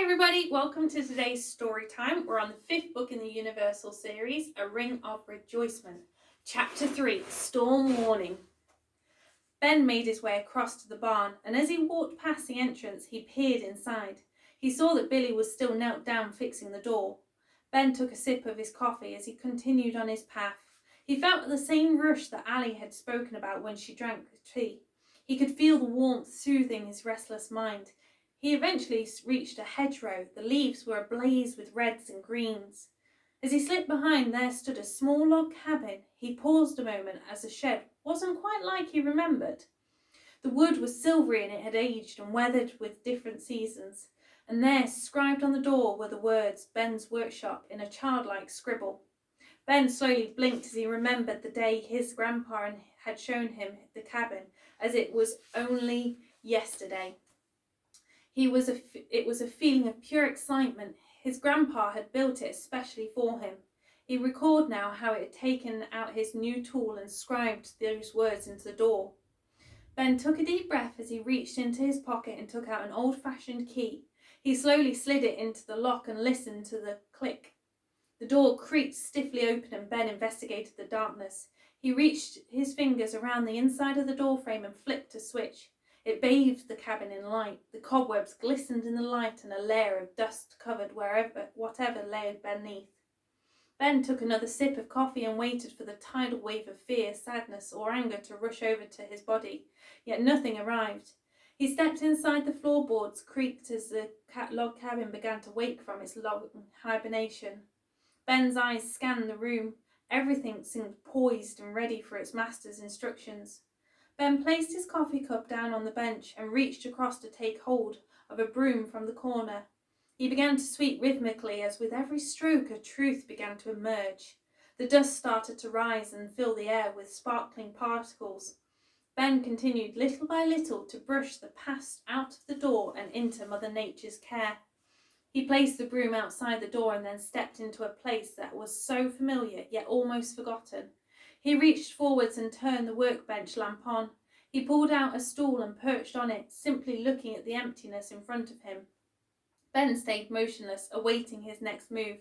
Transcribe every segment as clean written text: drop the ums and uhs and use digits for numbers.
Everybody, welcome to today's story time. We're on the fifth book in the Universal series, A Ring of Rejoicement. Chapter 3, Storm Warning. Ben made his way across to the barn, and as he walked past the entrance, he peered inside. He saw that Billy was still knelt down fixing the door. Ben took a sip of his coffee as he continued on his path. He felt the same rush that Ali had spoken about when she drank the tea. He could feel the warmth soothing his restless mind. He eventually reached a hedgerow. The leaves were ablaze with reds and greens. As he slipped behind, there stood a small log cabin. He paused a moment as the shed wasn't quite like he remembered. The wood was silvery and it had aged and weathered with different seasons. And there, scribed on the door, were the words, Ben's Workshop, in a childlike scribble. Ben slowly blinked as he remembered the day his grandpa had shown him the cabin, as it was only yesterday. It was a feeling of pure excitement. His grandpa had built it especially for him. He recalled now how it had taken out his new tool and scribed those words into the door. Ben took a deep breath as he reached into his pocket and took out an old-fashioned key. He slowly slid it into the lock and listened to the click. The door creaked stiffly open and Ben investigated the darkness. He reached his fingers around the inside of the doorframe and flicked a switch. It bathed the cabin in light. The cobwebs glistened in the light and a layer of dust covered whatever lay beneath. Ben took another sip of coffee and waited for the tidal wave of fear, sadness or anger to rush over to his body, yet nothing arrived. He stepped inside. The floorboards creaked as the log cabin began to wake from its long hibernation. Ben's eyes scanned the room. Everything seemed poised and ready for its master's instructions. Ben placed his coffee cup down on the bench and reached across to take hold of a broom from the corner. He began to sweep rhythmically as with every stroke a truth began to emerge. The dust started to rise and fill the air with sparkling particles. Ben continued little by little to brush the past out of the door and into Mother Nature's care. He placed the broom outside the door and then stepped into a place that was so familiar yet almost forgotten. He reached forwards and turned the workbench lamp on. He pulled out a stool and perched on it, simply looking at the emptiness in front of him. Ben stayed motionless, awaiting his next move.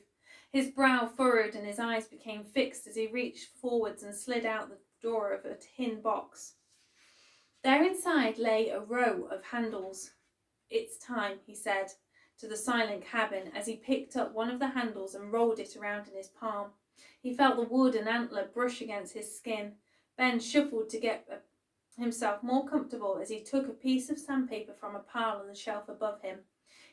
His brow furrowed and his eyes became fixed as he reached forwards and slid out the door of a tin box. There inside lay a row of handles. "It's time," he said to the silent cabin as he picked up one of the handles and rolled it around in his palm. He felt the wood and antler brush against his skin. Ben shuffled to get himself more comfortable as he took a piece of sandpaper from a pile on the shelf above him.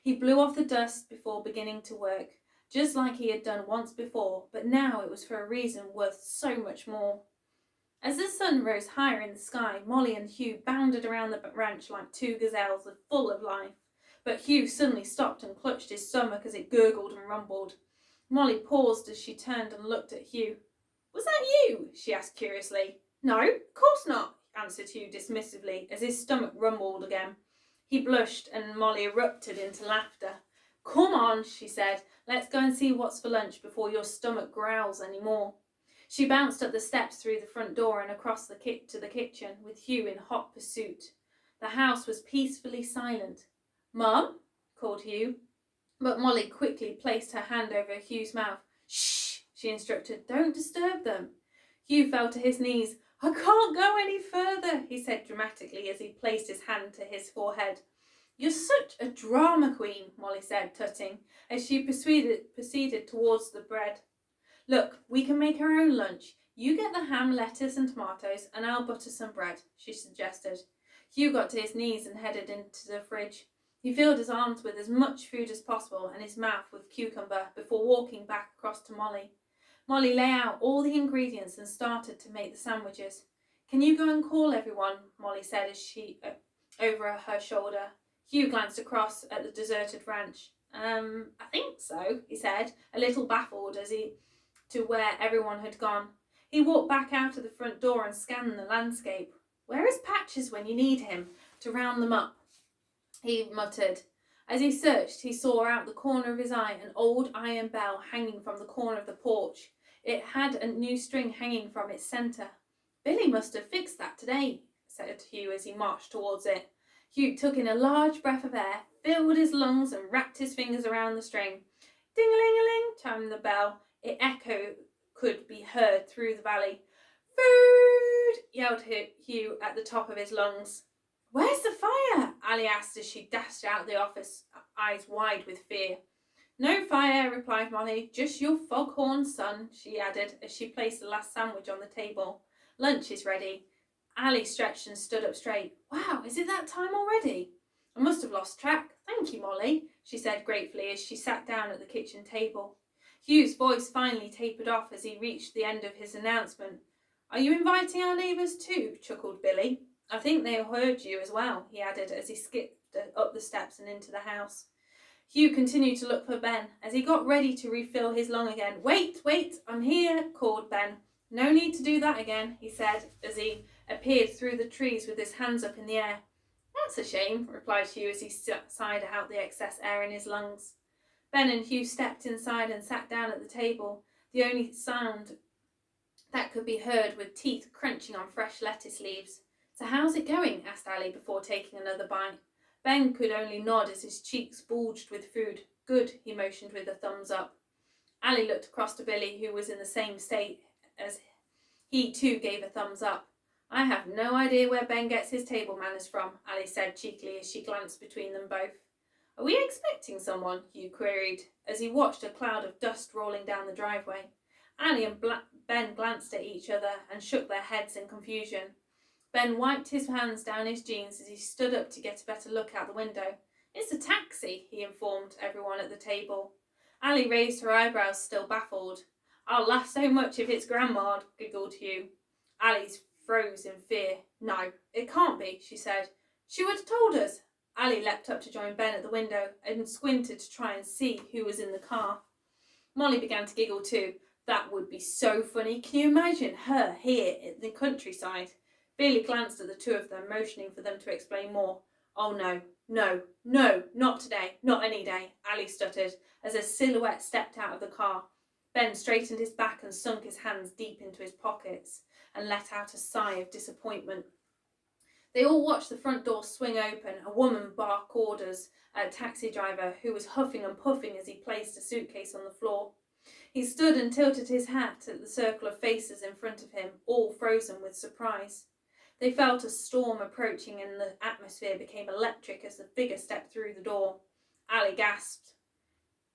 He blew off the dust before beginning to work, just like he had done once before, but now it was for a reason worth so much more. As the sun rose higher in the sky, Molly and Hugh bounded around the ranch like two gazelles full of life. But Hugh suddenly stopped and clutched his stomach as it gurgled and rumbled. Molly paused as she turned and looked at Hugh. "Was that you?" she asked curiously. "No, of course not," answered Hugh dismissively as his stomach rumbled again. He blushed and Molly erupted into laughter. "Come on," she said. "Let's go and see what's for lunch before your stomach growls any more." She bounced up the steps through the front door and across to the kitchen, with Hugh in hot pursuit. The house was peacefully silent. "Mum?" called Hugh. But Molly quickly placed her hand over Hugh's mouth. "Shh," she instructed. "Don't disturb them." Hugh fell to his knees. "I can't go any further," he said dramatically as he placed his hand to his forehead. "You're such a drama queen," Molly said, tutting, as she proceeded towards the bread. "Look, we can make our own lunch. You get the ham, lettuce and tomatoes, and I'll butter some bread," she suggested. Hugh got to his knees and headed into the fridge. He filled his arms with as much food as possible and his mouth with cucumber before walking back across to Molly. Molly lay out all the ingredients and started to make the sandwiches. "Can you go and call everyone?" Molly said as she over her shoulder. Hugh glanced across at the deserted ranch. I think so," he said, a little baffled as to where everyone had gone. He walked back out of the front door and scanned the landscape. "Where is Patches when you need him to round them up?" he muttered. As he searched, he saw out the corner of his eye an old iron bell hanging from the corner of the porch. It had a new string hanging from its centre. "Billy must have fixed that today," said Hugh as he marched towards it. Hugh took in a large breath of air, filled his lungs and wrapped his fingers around the string. Ding-a-ling-a-ling, chimed the bell. It echoed, could be heard through the valley. Food! Yelled Hugh at the top of his lungs. Where's the fire? Ali asked as she dashed out of the office, eyes wide with fear. No fire, replied Molly. Just your foghorn son, she added as she placed the last sandwich on the table. Lunch is ready. Ali stretched and stood up straight. Wow, is it that time already? I must have lost track. Thank you, Molly, she said gratefully as she sat down at the kitchen table. Hugh's voice finally tapered off as he reached the end of his announcement. Are you inviting our neighbours too? Chuckled Billy. I think they heard you as well, he added as he skipped up the steps and into the house. Hugh continued to look for Ben as he got ready to refill his lung again. Wait, I'm here, called Ben. No need to do that again, he said as he appeared through the trees with his hands up in the air. That's a shame, replied Hugh as he sighed out the excess air in his lungs. Ben and Hugh stepped inside and sat down at the table. The only sound that could be heard were teeth crunching on fresh lettuce leaves. So how's it going? Asked Ali before taking another bite. Ben could only nod as his cheeks bulged with food. Good, he motioned with a thumbs up. Ali looked across to Billy, who was in the same state as he too gave a thumbs up. I have no idea where Ben gets his table manners from, Ali said cheekily as she glanced between them both. Are we expecting someone? Hugh queried as he watched a cloud of dust rolling down the driveway. Ali and Ben glanced at each other and shook their heads in confusion. Ben wiped his hands down his jeans as he stood up to get a better look out the window. It's a taxi, he informed everyone at the table. Ali raised her eyebrows, still baffled. I'll laugh so much if it's Grandma, giggled Hugh. Ali's froze in fear. No, it can't be, she said. She would have told us. Ali leapt up to join Ben at the window and squinted to try and see who was in the car. Molly began to giggle too. That would be so funny. Can you imagine her here in the countryside? Billy glanced at the two of them, motioning for them to explain more. Oh no, not today, not any day, Ali stuttered as a silhouette stepped out of the car. Ben straightened his back and sunk his hands deep into his pockets and let out a sigh of disappointment. They all watched the front door swing open, a woman bark orders at a taxi driver who was huffing and puffing as he placed a suitcase on the floor. He stood and tilted his hat at the circle of faces in front of him, all frozen with surprise. They felt a storm approaching and the atmosphere became electric as the figure stepped through the door. Ali gasped.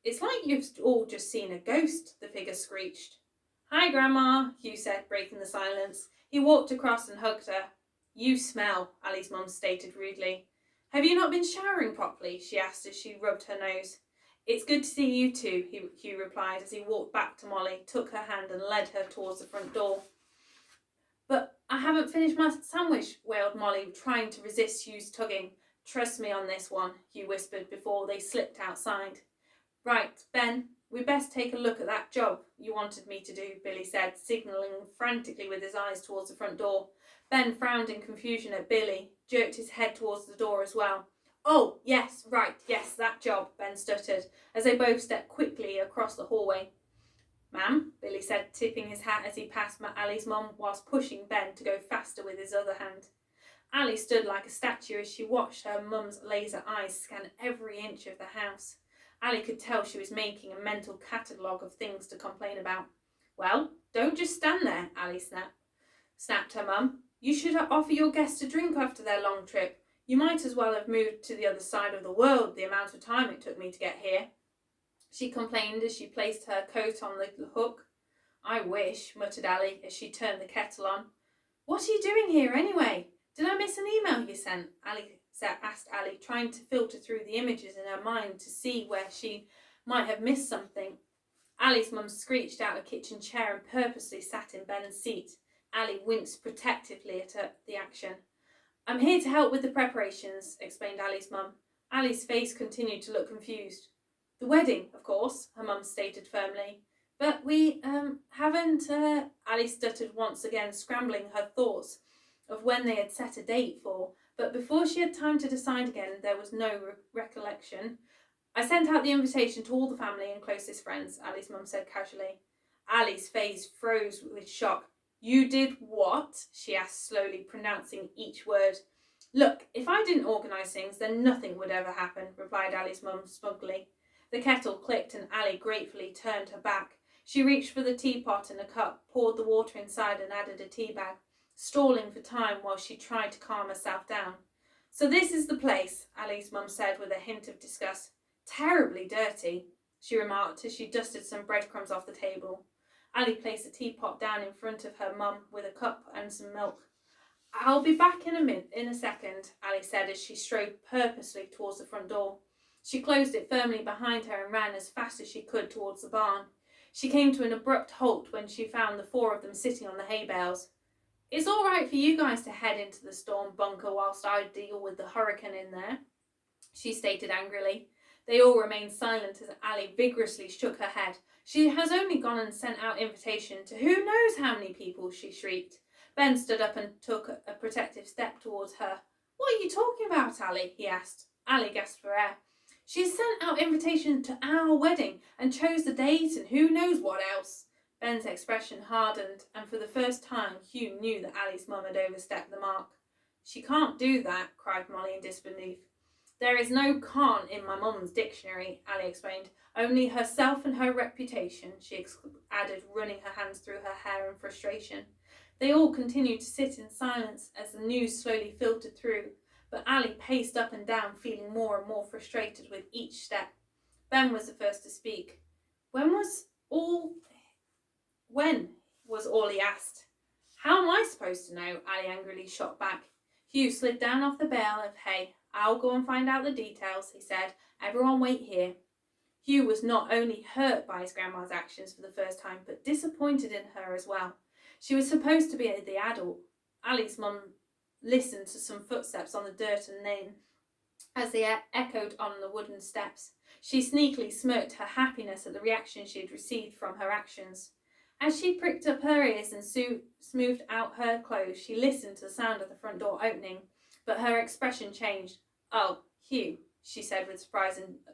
It's like you've all just seen a ghost, the figure screeched. Hi, Grandma, Hugh said, breaking the silence. He walked across and hugged her. You smell, Ali's mum stated rudely. Have you not been showering properly? She asked as she rubbed her nose. It's good to see you too, Hugh replied as he walked back to Molly, took her hand and led her towards the front door. But I haven't finished my sandwich, wailed Molly, trying to resist Hugh's tugging. Trust me on this one, Hugh whispered before they slipped outside. Right, Ben, we'd best take a look at that job you wanted me to do, Billy said, signalling frantically with his eyes towards the front door. Ben frowned in confusion at Billy, jerked his head towards the door as well. Oh, yes, right, yes, that job, Ben stuttered, as they both stepped quickly across the hallway. Ma'am, Billy said, tipping his hat as he passed Ali's mum whilst pushing Ben to go faster with his other hand. Ali stood like a statue as she watched her mum's laser eyes scan every inch of the house. Ali could tell she was making a mental catalogue of things to complain about. Well, don't just stand there, Ali snapped her mum. You should offer your guests a drink after their long trip. You might as well have moved to the other side of the world the amount of time it took me to get here. She complained as she placed her coat on the hook. I wish, muttered Ali as she turned the kettle on. What are you doing here anyway? Did I miss an email you sent? Asked Ali, trying to filter through the images in her mind to see where she might have missed something. Ali's mum screeched out a kitchen chair and purposely sat in Ben's seat. Ali winced protectively at the action. I'm here to help with the preparations, explained Ali's mum. Ali's face continued to look confused. The wedding, of course, her mum stated firmly. But we, haven't, Ali stuttered once again, scrambling her thoughts of when they had set a date for. But before she had time to decide again, there was no recollection. I sent out the invitation to all the family and closest friends, Ali's mum said casually. Ali's face froze with shock. You did what? She asked slowly, pronouncing each word. "Look, if I didn't organise things, then nothing would ever happen," replied Ali's mum smugly. The kettle clicked and Ali gratefully turned her back. She reached for the teapot and a cup, poured the water inside and added a tea bag, stalling for time while she tried to calm herself down. "So this is the place," Ali's mum said with a hint of disgust. "Terribly dirty," she remarked as she dusted some breadcrumbs off the table. Ali placed the teapot down in front of her mum with a cup and some milk. "I'll be back in a second," Ali said as she strode purposely towards the front door. She closed it firmly behind her and ran as fast as she could towards the barn. She came to an abrupt halt when she found the four of them sitting on the hay bales. "It's all right for you guys to head into the storm bunker whilst I deal with the hurricane in there," she stated angrily. They all remained silent as Ali vigorously shook her head. "She has only gone and sent out invitation to who knows how many people," she shrieked. Ben stood up and took a protective step towards her. "What are you talking about, Ali?" he asked. Ali gasped for air. "She sent out invitation to our wedding and chose the date and who knows what else." Ben's expression hardened, and for the first time Hugh knew that Ali's mum had overstepped the mark. "She can't do that," cried Molly in disbelief. "There is no can't in my mum's dictionary," Ali explained. "Only herself and her reputation," she added, running her hands through her hair in frustration. They all continued to sit in silence as the news slowly filtered through, but Ali paced up and down, feeling more and more frustrated with each step. Ben was the first to speak. When was all he asked. "How am I supposed to know?" Ali angrily shot back. Hugh slid down off the bale of hay. "I'll go and find out the details," he said. "Everyone wait here." Hugh was not only hurt by his grandma's actions for the first time, but disappointed in her as well. She was supposed to be the adult. Ali's mum listened to some footsteps on the dirt and then, as they echoed on the wooden steps, she sneakily smirked her happiness at the reaction she had received from her actions. As she pricked up her ears and smoothed out her clothes, she listened to the sound of the front door opening, but her expression changed. "Oh, Hugh," she said with surprise and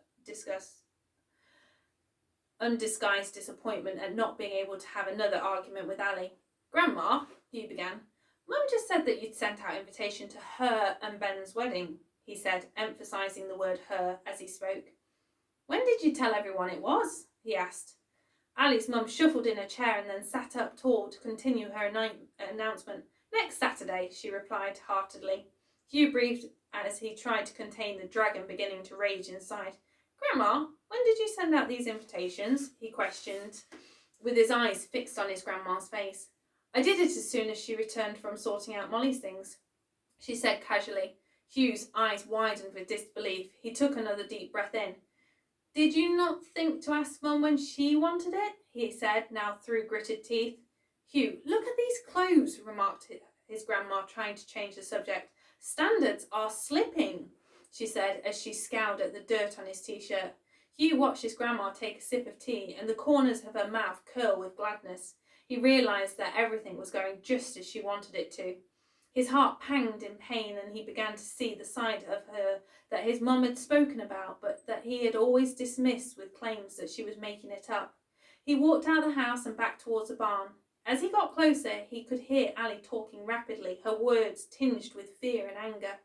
undisguised disappointment at not being able to have another argument with Ali. "Grandma," Hugh began, "Mum just said that you'd sent out invitation to her and Ben's wedding," he said, emphasising the word her as he spoke. "When did you tell everyone it was?" he asked. Ali's mum shuffled in her chair and then sat up tall to continue her announcement. "Next Saturday," she replied heartedly. Hugh breathed as he tried to contain the dragon beginning to rage inside. "Grandma, when did you send out these invitations?" he questioned, with his eyes fixed on his grandma's face. "I did it as soon as she returned from sorting out Molly's things," she said casually. Hugh's eyes widened with disbelief. He took another deep breath in. "Did you not think to ask Mum when she wanted it?" he said, now through gritted teeth. "Hugh, look at these clothes," remarked his grandma, trying to change the subject. "Standards are slipping," she said as she scowled at the dirt on his t-shirt. Hugh watched his grandma take a sip of tea, and the corners of her mouth curl with gladness. He realised that everything was going just as she wanted it to. His heart panged in pain, and he began to see the side of her that his mum had spoken about, but that he had always dismissed with claims that she was making it up. He walked out the house and back towards the barn. As he got closer, he could hear Ali talking rapidly, her words tinged with fear and anger.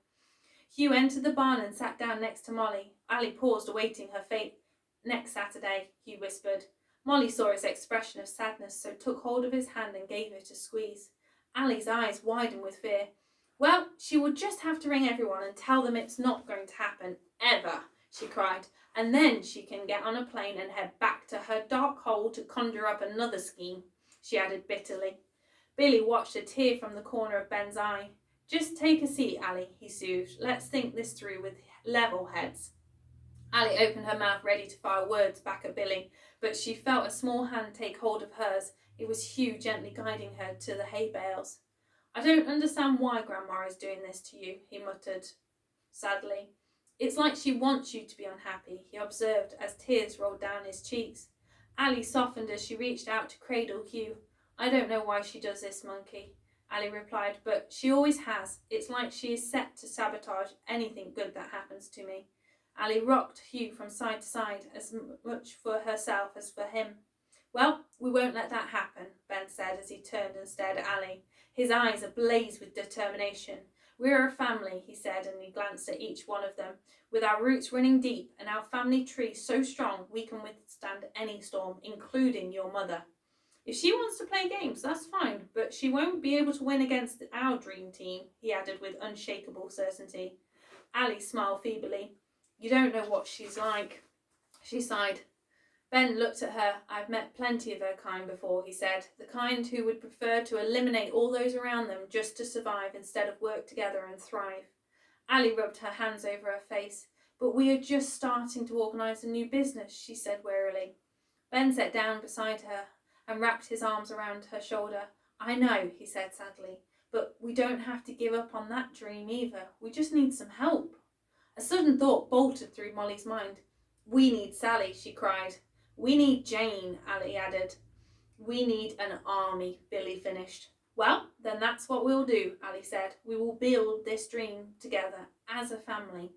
Hugh entered the barn and sat down next to Molly. Ali paused, awaiting her fate. "Next Saturday," Hugh whispered. Molly saw his expression of sadness, so took hold of his hand and gave it a squeeze. Ali's eyes widened with fear. "Well, she will just have to ring everyone and tell them it's not going to happen, ever," she cried, "and then she can get on a plane and head back to her dark hole to conjure up another scheme," she added bitterly. Billy watched a tear from the corner of Ben's eye. "Just take a seat, Ali," he soothed. "Let's think this through with level heads." Ali opened her mouth ready to fire words back at Billy, but she felt a small hand take hold of hers. It was Hugh gently guiding her to the hay bales. "I don't understand why Grandma is doing this to you," he muttered sadly. "It's like she wants you to be unhappy," he observed as tears rolled down his cheeks. Ali softened as she reached out to cradle Hugh. "I don't know why she does this, Monkey," Ali replied, "but she always has. It's like she is set to sabotage anything good that happens to me." Ali rocked Hugh from side to side, as much for herself as for him. "Well, we won't let that happen," Ben said as he turned and stared at Ali, his eyes ablaze with determination. We're a family, he said, and he glanced at each one of them. With our roots running deep and our family tree so strong, we can withstand any storm, including your mother. If she wants to play games, that's fine, but she won't be able to win against our dream team, he added with unshakable certainty. Ali smiled feebly. You don't know what she's like. She sighed. Ben looked at her. I've met plenty of her kind before, he said. The kind who would prefer to eliminate all those around them just to survive instead of work together and thrive. Ali rubbed her hands over her face. But we are just starting to organise a new business, she said wearily. Ben sat down beside her and wrapped his arms around her shoulder. I know, he said sadly, but we don't have to give up on that dream either. We just need some help. A sudden thought bolted through Molly's mind. We need Sally, she cried. We need Jane, Ali added. We need an army, Billy finished. Well, then that's what we'll do, Ali said. We will build this dream together, as a family.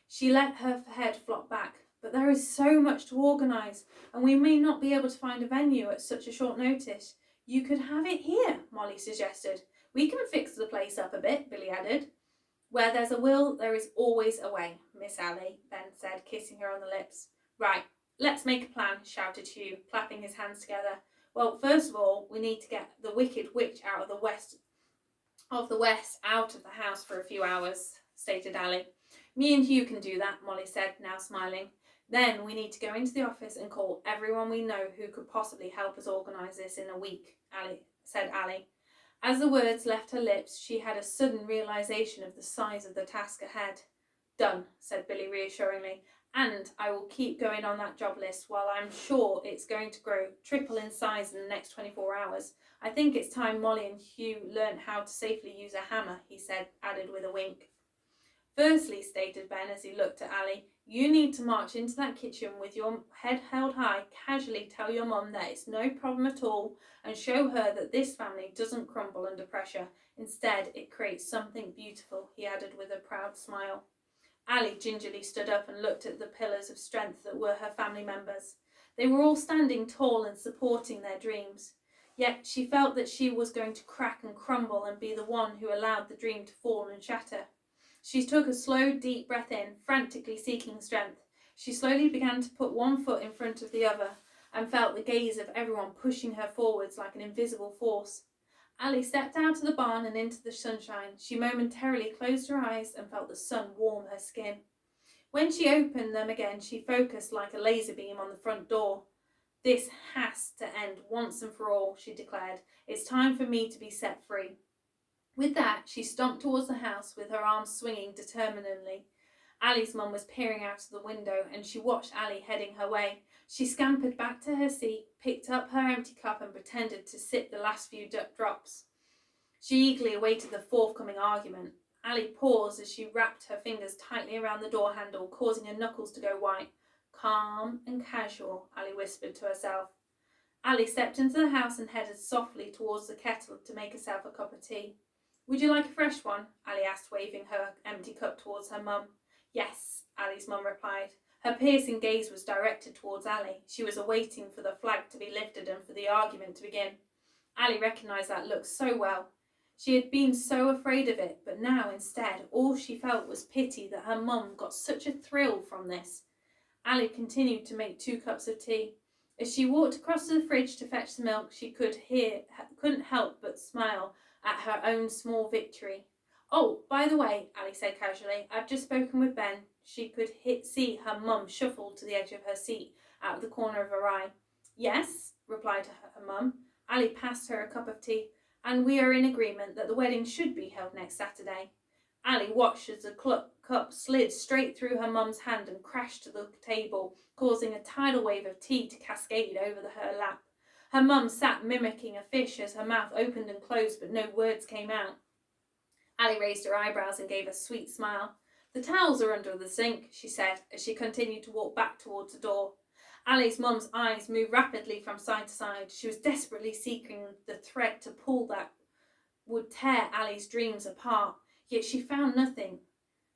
She let her head flop back. But there is so much to organise, and we may not be able to find a venue at such a short notice. You could have it here, Molly suggested. We can fix the place up a bit, Billy added. Where there's a will, there is always a way, Miss Ali, Ben said, kissing her on the lips. Right, let's make a plan, shouted Hugh, clapping his hands together. Well, first of all, we need to get the wicked witch out of the west out of the house for a few hours, stated Ali. Me and Hugh can do that, Molly said, now smiling. Then we need to go into the office and call everyone we know who could possibly help us organise this in a week, said Ali. As the words left her lips, she had a sudden realisation of the size of the task ahead. Done, said Billy reassuringly, and I will keep going on that job list while I'm sure it's going to grow triple in size in the next 24 hours. I think it's time Molly and Hugh learnt how to safely use a hammer, he added with a wink. Firstly, stated Ben as he looked at Ali, you need to march into that kitchen with your head held high, casually tell your mum that it's no problem at all, and show her that this family doesn't crumble under pressure. Instead, it creates something beautiful, he added with a proud smile. Ali gingerly stood up and looked at the pillars of strength that were her family members. They were all standing tall and supporting their dreams. Yet she felt that she was going to crack and crumble and be the one who allowed the dream to fall and shatter. She took a slow, deep breath in, frantically seeking strength. She slowly began to put one foot in front of the other and felt the gaze of everyone pushing her forwards like an invisible force. Ali stepped out of the barn and into the sunshine. She momentarily closed her eyes and felt the sun warm her skin. When she opened them again, she focused like a laser beam on the front door. This has to end once and for all, she declared. It's time for me to be set free. With that, she stomped towards the house with her arms swinging determinedly. Ali's mum was peering out of the window and she watched Ali heading her way. She scampered back to her seat, picked up her empty cup and pretended to sip the last few drops. She eagerly awaited the forthcoming argument. Ali paused as she wrapped her fingers tightly around the door handle, causing her knuckles to go white. Calm and casual, Ali whispered to herself. Ali stepped into the house and headed softly towards the kettle to make herself a cup of tea. Would you like a fresh one? Ali asked, waving her empty cup towards her mum. Yes, Ali's mum replied. Her piercing gaze was directed towards Ali. She was awaiting for the flag to be lifted and for the argument to begin. Ali recognised that look so well. She had been so afraid of it, but now instead all she felt was pity that her mum got such a thrill from this. Ali continued to make 2 cups of tea. As she walked across to the fridge to fetch the milk, she couldn't help but smile at her own small victory. Oh, by the way, Ali said casually, I've just spoken with Ben. She could see her mum shuffle to the edge of her seat out of the corner of her eye. Yes, replied her mum. Ali passed her a cup of tea. And we are in agreement that the wedding should be held next Saturday. Ali watched as the cup slid straight through her mum's hand and crashed to the table, causing a tidal wave of tea to cascade over her lap. Her mum sat mimicking a fish as her mouth opened and closed, but no words came out. Ali raised her eyebrows and gave a sweet smile. The towels are under the sink, she said, as she continued to walk back towards the door. Ali's mum's eyes moved rapidly from side to side. She was desperately seeking the thread to pull that would tear Ali's dreams apart, yet she found nothing.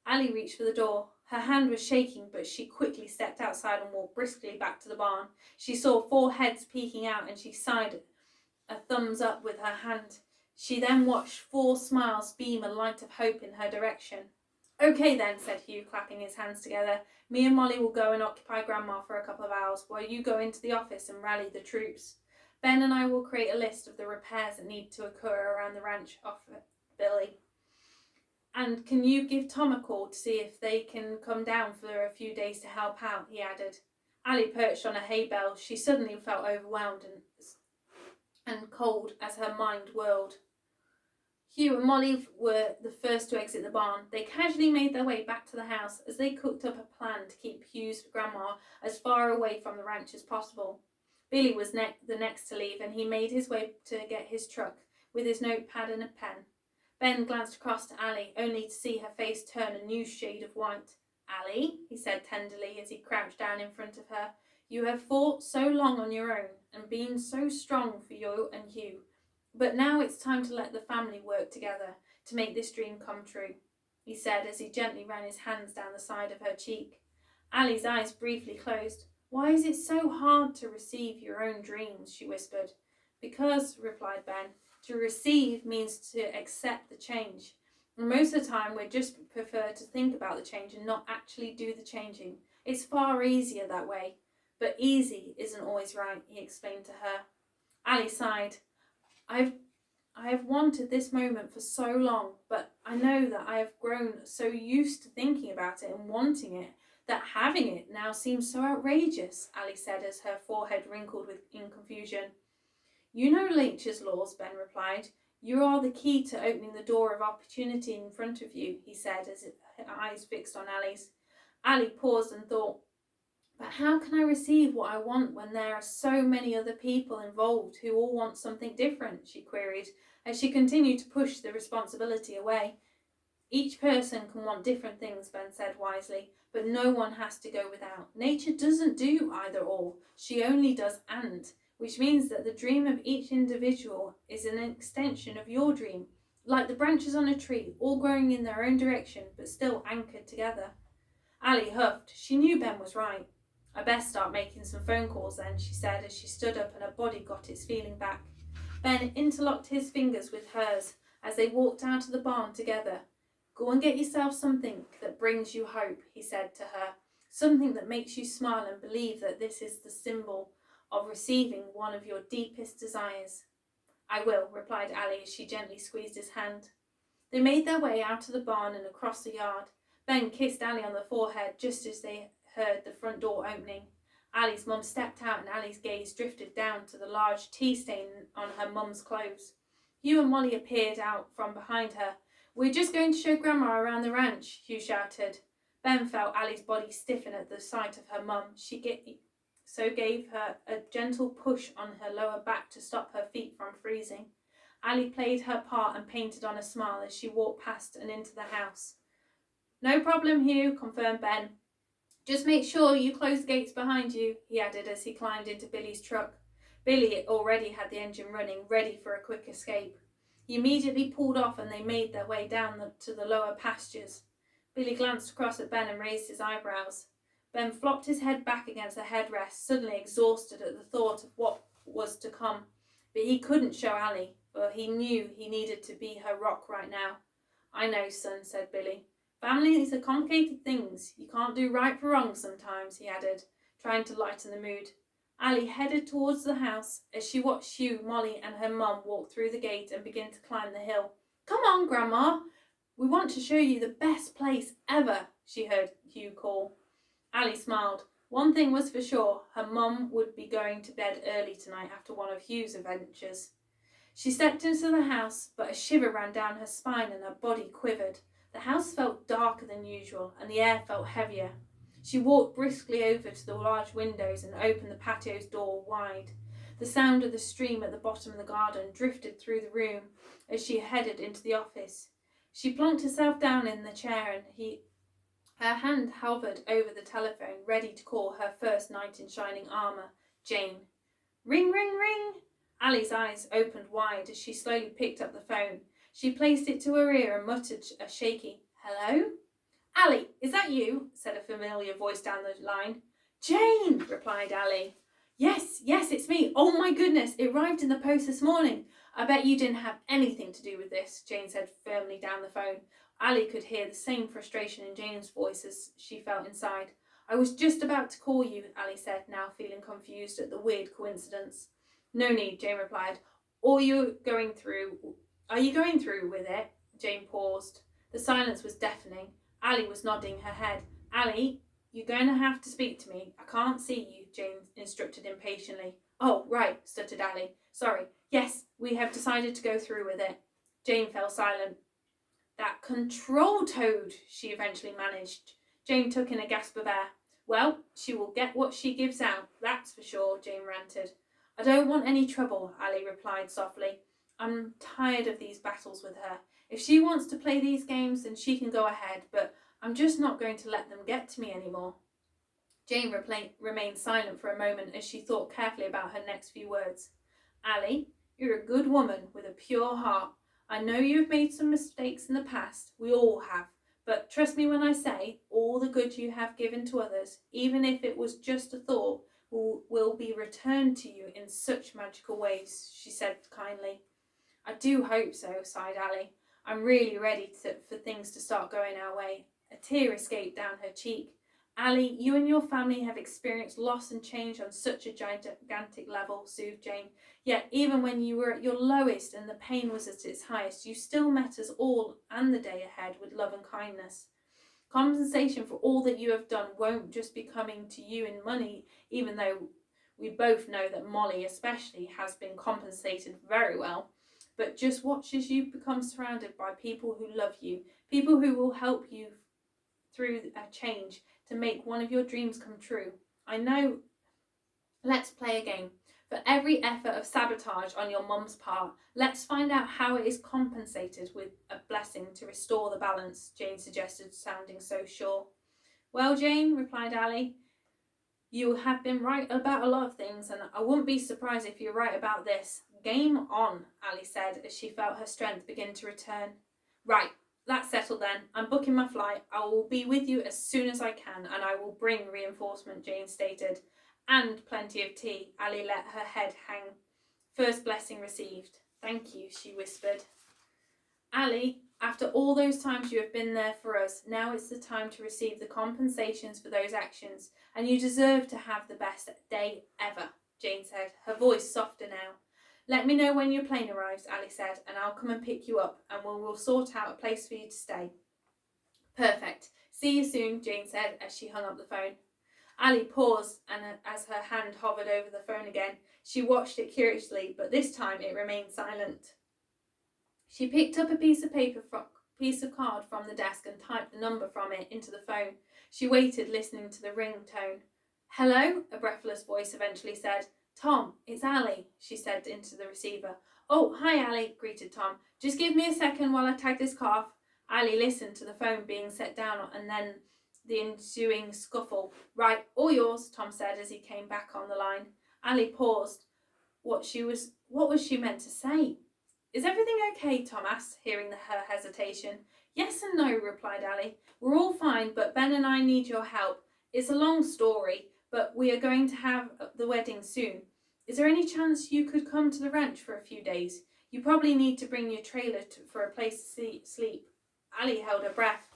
Ali reached for the door. Her hand was shaking, but she quickly stepped outside and walked briskly back to the barn. She saw 4 heads peeking out and she sighed a thumbs up with her hand. She then watched 4 smiles beam a light of hope in her direction. "Okay then," said Hugh, clapping his hands together. "Me and Molly will go and occupy Grandma for a couple of hours, while you go into the office and rally the troops. Ben and I will create a list of the repairs that need to occur around the ranch," offered Billy. "And can you give Tom a call to see if they can come down for a few days to help out?" he added. Ali perched on a hay bale. She suddenly felt overwhelmed and cold as her mind whirled. Hugh and Molly were the first to exit the barn. They casually made their way back to the house as they cooked up a plan to keep Hugh's grandma as far away from the ranch as possible. Billy was the next to leave, and he made his way to get his truck with his notepad and a pen. Ben glanced across to Ali, only to see her face turn a new shade of white. "Ali," he said tenderly as he crouched down in front of her, "you have fought so long on your own and been so strong for you and Hugh. But now it's time to let the family work together to make this dream come true," he said as he gently ran his hands down the side of her cheek. Ali's eyes briefly closed. "Why is it so hard to receive your own dreams?" she whispered. "Because," replied Ben, "to receive means to accept the change. And most of the time we just prefer to think about the change and not actually do the changing. It's far easier that way. But easy isn't always right," he explained to her. Ali sighed. I have wanted this moment for so long, but I know that I have grown so used to thinking about it and wanting it that having it now seems so outrageous," Ali said as her forehead wrinkled in confusion. "You know nature's laws," Ben replied. "You are the key to opening the door of opportunity in front of you," he said as his eyes fixed on Ali's. Ali paused and thought, "But how can I receive what I want when there are so many other people involved who all want something different?" she queried, as she continued to push the responsibility away. "Each person can want different things," Ben said wisely, "but no one has to go without. Nature doesn't do either or, she only does and, which means that the dream of each individual is an extension of your dream, like the branches on a tree, all growing in their own direction, but still anchored together." Ali huffed. She knew Ben was right. "I best start making some phone calls then," she said as she stood up and her body got its feeling back. Ben interlocked his fingers with hers as they walked out of the barn together. "Go and get yourself something that brings you hope," he said to her. "Something that makes you smile and believe that this is the symbol of receiving one of your deepest desires." "I will," replied Ali as she gently squeezed his hand. They made their way out of the barn and across the yard. Ben kissed Ali on the forehead just as they heard the front door opening. Ali's mum stepped out and Ali's gaze drifted down to the large tea stain on her mum's clothes. Hugh and Molly appeared out from behind her. "We're just going to show Grandma around the ranch," Hugh shouted. Ben felt Ali's body stiffen at the sight of her mum. She gave her a gentle push on her lower back to stop her feet from freezing. Ali played her part and painted on a smile as she walked past and into the house. "No problem, Hugh," confirmed Ben. "Just make sure you close the gates behind you," he added as he climbed into Billy's truck. Billy already had the engine running, ready for a quick escape. He immediately pulled off and they made their way down to the lower pastures. Billy glanced across at Ben and raised his eyebrows. Ben flopped his head back against the headrest, suddenly exhausted at the thought of what was to come. But he couldn't show Ali, for he knew he needed to be her rock right now. "I know, son," said Billy. "Families are complicated things. You can't do right for wrong sometimes," he added, trying to lighten the mood. Ali headed towards the house as she watched Hugh, Molly and her mum walk through the gate and begin to climb the hill. "Come on, Grandma. We want to show you the best place ever," she heard Hugh call. Ali smiled. One thing was for sure, her mum would be going to bed early tonight after one of Hugh's adventures. She stepped into the house, but a shiver ran down her spine and her body quivered. The house felt darker than usual, and the air felt heavier. She walked briskly over to the large windows and opened the patio's door wide. The sound of the stream at the bottom of the garden drifted through the room as she headed into the office. She plunked herself down in the chair and her hand hovered over the telephone, ready to call her first knight in shining armour, Jane. "Ring, ring, ring!" Ali's eyes opened wide as she slowly picked up the phone. She placed it to her ear and muttered a shaky, "Hello?" "Ali, is that you?" said a familiar voice down the line. "Jane!" replied Ali. Yes, it's me. Oh my goodness, it arrived in the post this morning. I bet you didn't have anything to do with this, Jane said firmly down the phone. Ali could hear the same frustration in Jane's voice as she felt inside. I was just about to call you, Ali said, now feeling confused at the weird coincidence. No need, Jane replied. Are you going through with it? Jane paused. The silence was deafening. Ali was nodding her head. Ali, you're going to have to speak to me. I can't see you, Jane instructed impatiently. Oh, right, stuttered Ali. Sorry. Yes, we have decided to go through with it. Jane fell silent. That control toad, she eventually managed. Jane took in a gasp of air. Well, she will get what she gives out, that's for sure, Jane ranted. I don't want any trouble, Ali replied softly. I'm tired of these battles with her. If she wants to play these games, then she can go ahead, but I'm just not going to let them get to me anymore. Jane remained silent for a moment as she thought carefully about her next few words. Ali, you're a good woman with a pure heart. I know you've made some mistakes in the past. We all have. But trust me when I say, all the good you have given to others, even if it was just a thought, will be returned to you in such magical ways, she said kindly. I do hope so, sighed Ali. I'm really ready for things to start going our way. A tear escaped down her cheek. Ali, you and your family have experienced loss and change on such a gigantic level, soothed Jane. Yet even when you were at your lowest and the pain was at its highest, you still met us all and the day ahead with love and kindness. Compensation for all that you have done won't just be coming to you in money, even though we both know that Molly especially has been compensated very well. But just watch as you become surrounded by people who love you, people who will help you through a change to make one of your dreams come true. I know. Let's play a game. For every effort of sabotage on your mum's part, let's find out how it is compensated with a blessing to restore the balance, Jane suggested, sounding so sure. Well, Jane, replied Ali, you have been right about a lot of things, and I wouldn't be surprised if you're right about this. Game on, Ali said as she felt her strength begin to return. Right, that's settled then. I'm booking my flight. I will be with you as soon as I can, and I will bring reinforcement, Jane stated. And plenty of tea. Ali let her head hang. First blessing received. Thank you, she whispered. Ali, after all those times you have been there for us, now it's the time to receive the compensations for those actions, and you deserve to have the best day ever, Jane said, her voice softer now. Let me know when your plane arrives, Ali said, and I'll come and pick you up, and we'll sort out a place for you to stay. Perfect. See you soon, Jane said as she hung up the phone. Ali paused, and as her hand hovered over the phone again, she watched it curiously, but this time it remained silent. She picked up a piece of card from the desk and typed the number from it into the phone. She waited, listening to the ringtone. Hello, a breathless voice eventually said. Tom, it's Ali, she said into the receiver. Oh, hi, Ali, greeted Tom. Just give me a second while I tag this car off. Ali listened to the phone being set down and then the ensuing scuffle. Right, all yours, Tom said as he came back on the line. Ali paused. What was she meant to say? Is everything okay, Tom asked, hearing her hesitation. Yes and no, replied Ali. We're all fine, but Ben and I need your help. It's a long story, but we are going to have the wedding soon. Is there any chance you could come to the ranch for a few days? You probably need to bring your trailer for a place to sleep. Ali held her breath.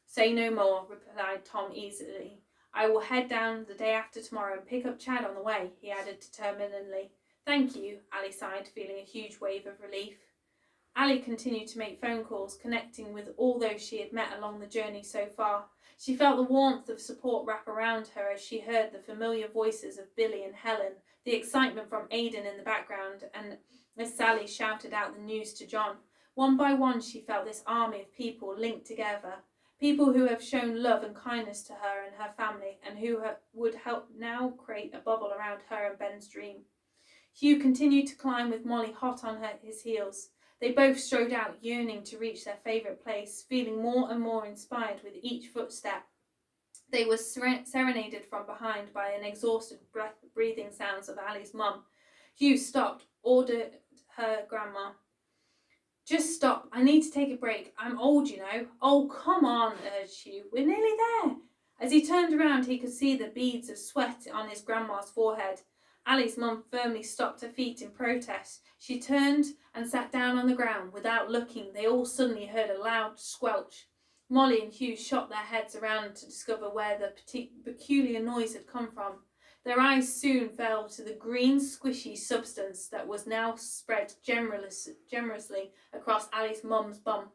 Say no more, replied Tom easily. I will head down the day after tomorrow and pick up Chad on the way, he added determinedly. Thank you, Ali sighed, feeling a huge wave of relief. Ali continued to make phone calls, connecting with all those she had met along the journey so far. She felt the warmth of support wrap around her as she heard the familiar voices of Billy and Helen, the excitement from Aidan in the background, and as Sally shouted out the news to John. One by one she felt this army of people linked together, people who have shown love and kindness to her and her family, and who would help now create a bubble around her and Ben's dream. Hugh continued to climb with Molly hot on his heels. They both strode out, yearning to reach their favourite place, feeling more and more inspired with each footstep. They were serenaded from behind by an exhausted breathing sounds of Ali's mum. Hugh stopped, ordered her grandma. Just stop, I need to take a break. I'm old, you know. Oh, come on, urged Hugh. We're nearly there. As he turned around, he could see the beads of sweat on his grandma's forehead. Ali's mum firmly stopped her feet in protest. She turned and sat down on the ground. Without looking, they all suddenly heard a loud squelch. Molly and Hugh shot their heads around to discover where the peculiar noise had come from. Their eyes soon fell to the green, squishy substance that was now spread generously across Ali's mum's bum.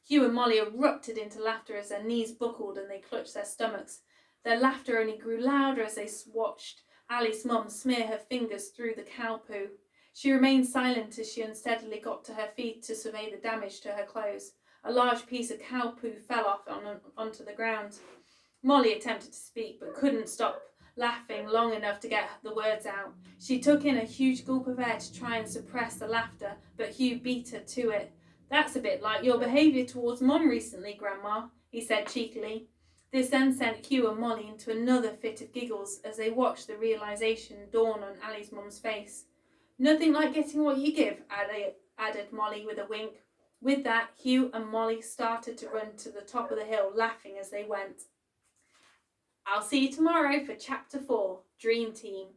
Hugh and Molly erupted into laughter as their knees buckled and they clutched their stomachs. Their laughter only grew louder as they watched Ali's mum smear her fingers through the cow poo. She remained silent as she unsteadily got to her feet to survey the damage to her clothes. A large piece of cow poo fell off onto the ground. Molly attempted to speak but couldn't stop laughing long enough to get the words out. She took in a huge gulp of air to try and suppress the laughter, but Hugh beat her to it. "That's a bit like your behaviour towards Mum recently, Grandma," he said cheekily. This then sent Hugh and Molly into another fit of giggles as they watched the realisation dawn on Ali's mum's face. "Nothing like getting what you give," added Molly with a wink. With that, Hugh and Molly started to run to the top of the hill, laughing as they went. I'll see you tomorrow for Chapter 4, Dream Team.